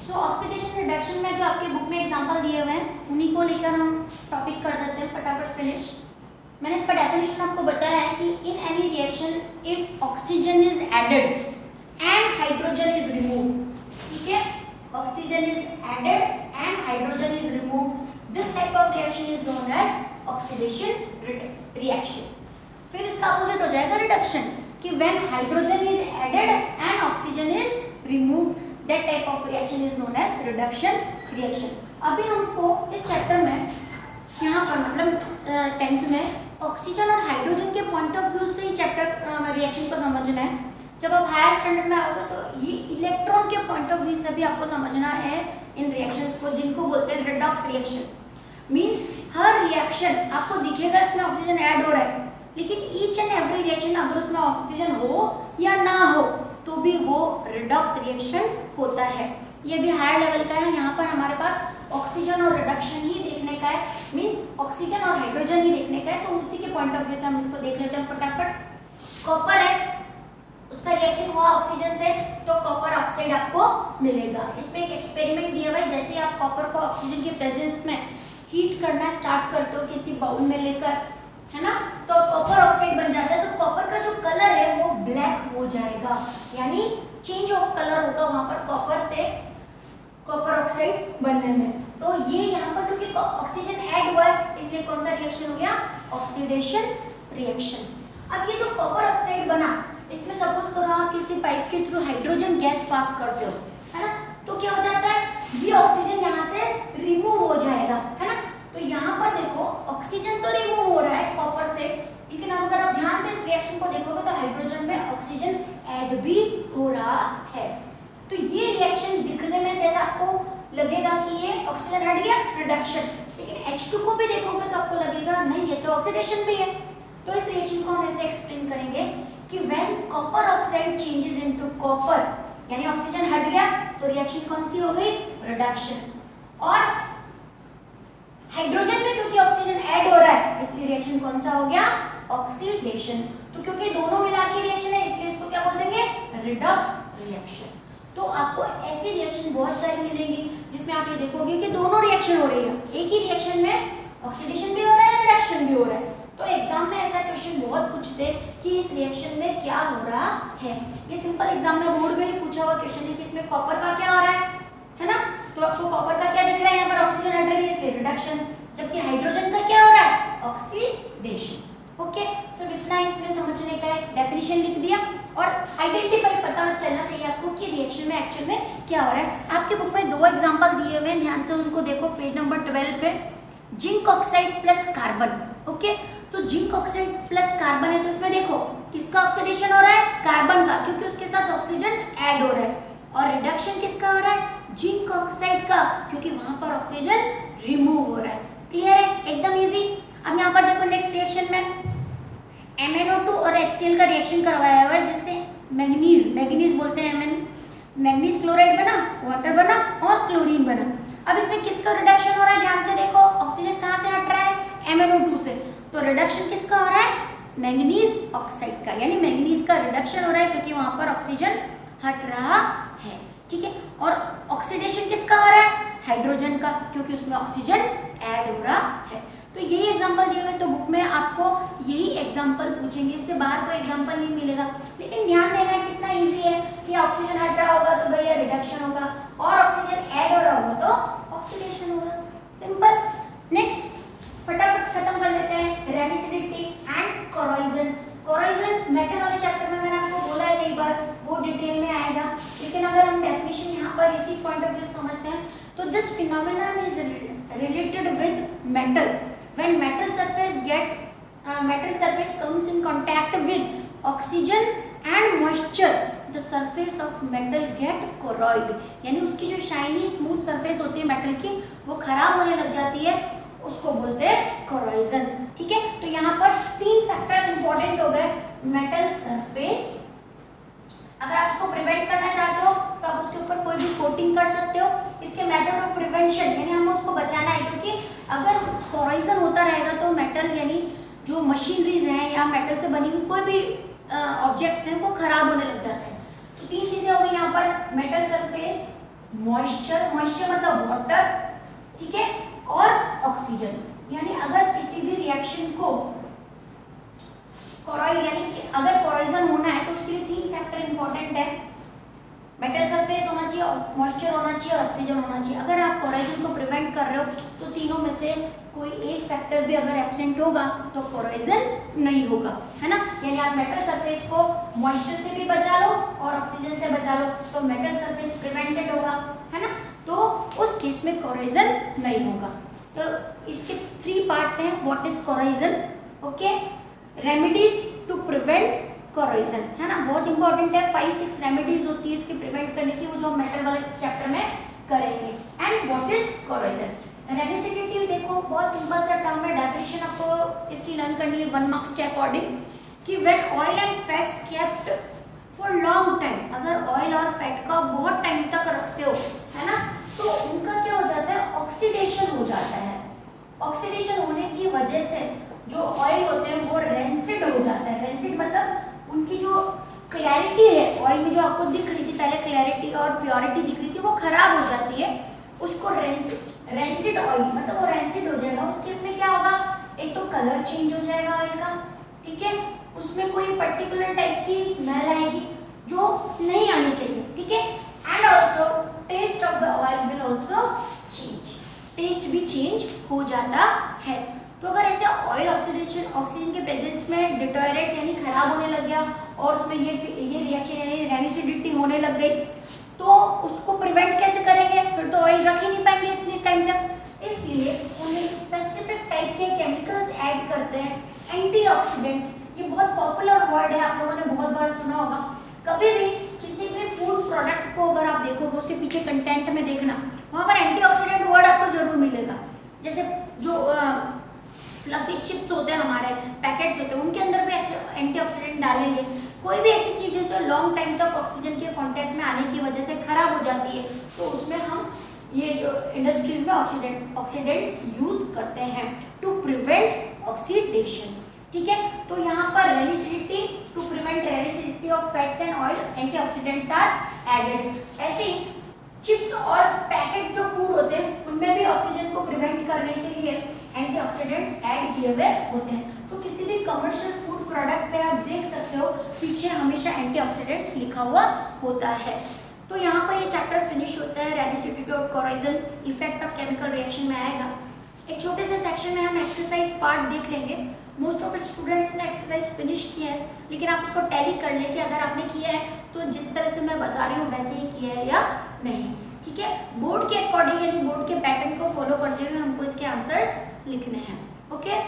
सो oxidation reduction में जो आपके बुक में एग्जांपल दिए हुए हैं उन्हीं को लेकर हम टॉपिक कर देते हैं फटाफट फिनिश। मैंने इसका डेफिनेशन आपको बताया है कि in any reaction if oxygen is added and hydrogen is remove, ठीक है, oxygen is added and hydrogen is remove, this type of reaction is known as oxidation reaction. फिर इसका अपोजिट हो जाएगा रिडक्शन कि when hydrogen is added and oxygen is removed, that type of reaction is known as reduction reaction. अभी हमको इस chapter में यहाँ पर मतलब 10th में ऑक्सीजन और हाइड्रोजन के पॉइंट ऑफ व्यू से ही चैप्टर रिएक्शन को समझना है। जब आप हायर स्टैंडर्ड में आओगे तो ये इलेक्ट्रॉन के पॉइंट ऑफ व्यू से भी आपको समझना है इन रिएक्शंस को, जिनको बोलते हैं रिडॉक्स रिएक्शन। मींस हर रिएक्शन आपको दिखेगा इसमें ऑक्सीजन ऐड हो रहा है, लेकिन ईच एंड एवरी रिएक्शन अगर उसमें ऑक्सीजन हो या ना हो तो भी वो रिडॉक्स रिएक्शन होता है। ये भी हायर लेवल का है। यहाँ पर हमारे पास ऑक्सीजन और रिडक्शन ही देखने का है, मींस ऑक्सीजन और हाइड्रोजन ही देखने का है, तो उसी के पॉइंट ऑफ व्यू से हम इसको देख लेते हैं फटाफट। कॉपर है, उसका रिएक्शन हुआ ऑक्सीजन से तो कॉपर ऑक्साइड आपको मिलेगा। इसमें एक एक्सपेरिमेंट दिया हुआ है, जैसे ही आप कॉपर को ऑक्सीजन के प्रेजेंस में हीट करना स्टार्ट करते हो किसी बाउल में लेकर, है ना, तो कॉपर ऑक्साइड बन जाता है। तो कॉपर का जो कलर है वो ब्लैक हो जाएगा, यानी चेंज ऑफ कलर होगा वहां पर कॉपर से कॉपर ऑक्साइड बनने में। तो ये यहाँ पर क्योंकि ऑक्सीजन ऐड हुआ है इसलिए कौन सा रिएक्शन हो गया, ऑक्सीडेशन रिएक्शन। अब ये जो कॉपर ऑक्साइड बना, इसमें सपोज करो आप किसी पाइप के थ्रू हाइड्रोजन गैस पास करते हो, है ना, तो क्या हो जाता है, ये ऑक्सीजन यहाँ से रिमूव हो जाएगा, है ना। तो यहाँ पर देखो ऑक्सीजन तो रिमूव हो रहा है कॉपर से, लेकिन अब अगर आप ध्यान से इस रिएक्शन को देखोगे तो हाइड्रोजन में ऑक्सीजन ऐड भी हो रहा है। तो ये रिएक्शन दिखने में जैसा आपको लगेगा कि ये ऑक्सीजन हट गया, रिडक्शन, लेकिन H2 को भी देखोगे तो आपको लगेगा नहीं ये तो ऑक्सीडेशन भी है। तो इस रिएक्शन को हम ऐसे एक्सप्लेन करेंगे कि when copper oxide changes into copper, यानी ऑक्सीजन हट गया तो रिएक्शन कौन सी हो गई, रिडक्शन। और हाइड्रोजन में क्योंकि ऑक्सीजन ऐड हो रहा है इसलिए रिएक्शन कौन सा हो गया, ऑक्सीडेशन। तो क्योंकि दोनों मिला के रिएक्शन है इसलिए इसको क्या बोल देंगे, रिडॉक्स रिएक्शन। तो आपको ऐसी रिएक्शन बहुत सारी मिलेंगी जिसमें आप ये देखोगे कि दोनों रिएक्शन हो रही है, एक ही रिएक्शन में ऑक्सीडेशन भी हो रहा है, रिडक्शन भी हो रहा है। तो एग्जाम में ऐसा क्वेश्चन बहुत पूछते हैं कि इस रिएक्शन में क्या हो रहा है। ये सिंपल एग्जाम में बोर्ड में ही पूछा हुआ क्वेश्चन है कि इसमें कॉपर का क्या हो रहा है ना। तो आपको कॉपर का क्या दिख रहा है, यहाँ पर ऑक्सीजन हट रही है इसलिए रिडक्शन, जबकि हाइड्रोजन का क्या हो रहा है, ऑक्सीडेशन। ओके, सिर्फ इतना इसमें समझने का है। डेफिनेशन लिख दिया और आइडेंटिफाई पता चलना चाहिए आपको कि रिएक्शन में एक्चुअल में क्या हो रहा है। आपके बुक में 2 एग्जांपल दिए हुए हैं, ध्यान से उनको देखो, पेज नंबर 12 पे zinc oxide plus carbon. Okay, तो जिंक ऑक्साइड प्लस कार्बन है तो इसमें देखो किसका ऑक्सीडेशन हो रहा है, कार्बन का, क्योंकि उसके साथ ऑक्सीजन ऐड हो रहा है। और रिडक्शन किसका हो रहा है, जिंक ऑक्साइड का, क्योंकि वहां पर ऑक्सीजन रिमूव हो रहा है। क्लियर है, एकदम इजी। अब यहाँ पर देखो नेक्स्ट रिएक्शन में MnO2 और HCl का रिएक्शन करवाया हुआ है, जिससे मैग्नीज बोलते हैं मैग्नीज क्लोराइड बना, वाटर बना और क्लोरीन बना। अब इसमें किसका रिडक्शन हो रहा है, ध्यान से देखो, ऑक्सीजन कहाँ से हट रहा है, MnO2 से, तो रिडक्शन किसका हो रहा है, मैग्नीज ऑक्साइड का, यानी मैग्नीज का रिडक्शन हो रहा है क्योंकि वहां पर ऑक्सीजन हट रहा है। ठीक है, और ऑक्सीडेशन किसका हो रहा है, हाइड्रोजन का, क्योंकि उसमें ऑक्सीजन ऐड हो रहा है। तो यही एग्जांपल दिए हुए, तो बुक में आपको यही एग्जांपल पूछेंगे, इससे बाहर कोई एग्जांपल नहीं मिलेगा। लेकिन ध्यान देना है कितना इजी है कि ऑक्सीजन हट रहा होगा तो भैया रिडक्शन होगा, और ऑक्सीजन ऐड हो रहा होगा तो ऑक्सीडेशन होगा। सिंपल। नेक्स्ट फटाफट खत्म कर लेते हैं, radiosity and corrosion. Corrosion metal वाले चैप्टर में मैंने आपको बोला है कई बार, वो डिटेल में आएगा, लेकिन अगर हम डेफिनेशन यहाँ पर इसी पॉइंट ऑफ व्यू समझते हैं तो this phenomenon is related with metal. When metal surface comes in contact with oxygen and moisture, the surface of metal get corroid, यानी उसकी जो शाइनी स्मूथ सरफेस होती है मेटल की वो खराब होने लग जाती है, उसको बोलते हैं कोरोजन। ठीक है, तो यहाँ पर 3 फैक्टर्स इंपॉर्टेंट हो गए। मेटल सरफेस, अगर आप उसको प्रिवेंट करना चाहते हो तो आप उसके ऊपर कोई भी कोटिंग कर सकते हो। इसके मेथड ऑफ प्रिवेंशन, यानी हमें उसको बचाना है, क्योंकि अगर कोरोजन होता रहेगा तो मेटल यानी जो मशीनरीज हैं या मेटल से बनी हुई कोई भी ऑब्जेक्ट्स हैं वो खराब होने लग जाते हैं। तो 3 चीजें हो गई यहाँ पर, मेटल सरफेस, मॉइस्चर, मॉइस्चर मतलब वाटर, ठीक है, और ऑक्सीजन। यानी अगर किसी भी रिएक्शन को कोरॉइड यानी कि अगर कोरोजन होना है तो उसके लिए 3 फैक्टर इंपॉर्टेंट है, मेटल सरफेस होना चाहिए, मॉइस्चर होना चाहिए और ऑक्सीजन होना चाहिए। अगर आप कोरोजन को प्रिवेंट कर रहे हो तो तीनों में से कोई एक फैक्टर भी अगर एब्सेंट होगा तो कोरोजन नहीं होगा, है ना। यानी आप मेटल सरफेस को मॉइस्चर से भी बचा लो और ऑक्सीजन से बचा लो तो मेटल सरफेस प्रिवेंटेड होगा, है ना, तो उस केस में कोरोजन नहीं होगा। तो इसके 3 पार्ट्स हैं, what is corrosion, okay, remedies to prevent corrosion, है ना, बहुत इंपॉर्टेंट है। 5-6 रेमेडीज होती है इसके प्रिवेंट करने की, वो जो हम मेटल वाले चैप्टर में करेंगे। एंड व्हाट इज कोरोजन, रेसिडिटी देखो बहुत सिंपल सा टर्म है, डेफिनेशन आपको इसकी लर्न करनी है 1 मार्क्स के अकॉर्डिंग, कि when oil and fats kept for long time, अगर ऑयल और फैट का बहुत टाइम तक रखते हो, है ना, तो उनका क्या हो जाता है, ऑक्सीडेशन हो जाता है। ऑक्सीडेशन होने की वजह से जो ऑयल होते हैं वो रेंसिड हो जाता है। रेंसिड मतलब उनकी जो क्लैरिटी है ऑयल में जो आपको दिख रही थी पहले, क्लैरिटी और प्योरिटी दिख रही थी, वो खराब हो जाती है, उसको रेंसिड ऑयल मतलब वो रेंसिड हो जाएगा। उसके इसमें क्या होगा, एक तो कलर चेंज हो जाएगा ऑयल का, ठीक है, उसमें कोई पर्टिकुलर टाइप की स्मेल आएगी जो नहीं आनी चाहिए, ठीक है, and also taste of the oil will also change, taste भी चेंज हो जाता है। तो अगर ऐसे ऑयल ऑक्सीजन के प्रेजेंस में डिटोरेट यानी खराब होने लग गया और उसमें ये रिएक्शन यानी रेनिसिडिटी होने लग गई, तो उसको प्रिवेंट कैसे करेंगे, फिर तो ऑयल रख ही नहीं पाएंगे इतने टाइम तक। इसलिए उन्हें स्पेसिफिक टाइप के केमिकल्स ऐड करते हैं, एंटीऑक्सीडेंट्स। ये बहुत पॉपुलर वर्ड है, आप लोगों ने बहुत बार सुना होगा। कभी भी किसी भी फूड प्रोडक्ट को अगर आप देखोगे उसके पीछे कंटेंट में देखना, वहाँ पर एंटीऑक्सीडेंट वर्ड आपको जरूर मिलेगा। जैसे जो फ्लफी चिप्स होते हैं, हमारे पैकेट्स होते हैं, उनके अंदर भी एंटीऑक्सीडेंट डालेंगे। कोई भी ऐसी चीज़ है जो लॉन्ग टाइम तक ऑक्सीजन के कांटेक्ट में आने की वजह से खराब हो जाती है, तो उसमें हम ये जो इंडस्ट्रीज में ऑक्सीडेंट्स यूज करते हैं टू प्रिवेंट ऑक्सीडेशन, ठीक है। तो यहाँ पर rancidity, to prevent rancidity of fats and oil, antioxidants are added. ऐसे ही चिप्स और पैकेट जो फूड होते हैं उनमें भी ऑक्सीजन को प्रिवेंट करने के लिए एंटीऑक्सीडेंट्स ऐड किए हुए होते हैं। तो किसी भी कमर्शियल फूड प्रोडक्ट पे आप देख सकते हो पीछे हमेशा एंटीऑक्सीडेंट्स लिखा हुआ होता है। तो यहाँ पर ये चैप्टर फिनिश होता है, रेनिसिडिटी और corrosion effect of chemical reaction में आएगा। एक छोटे से सेक्शन में हम एक्सरसाइज पार्ट देख लेंगे। मोस्ट ऑफ स्टूडेंट्स ने एक्सरसाइज फिनिश किया है, लेकिन आप उसको टैली कर लें कि अगर आपने किया है तो जिस तरह से मैं बता रही हूँ वैसे ही किया है या नहीं, ठीक है। बोर्ड के अकॉर्डिंग यानी बोर्ड के पैटर्न को फॉलो करते हुए हमको इसके आंसर्स लिखने हैं, ओके।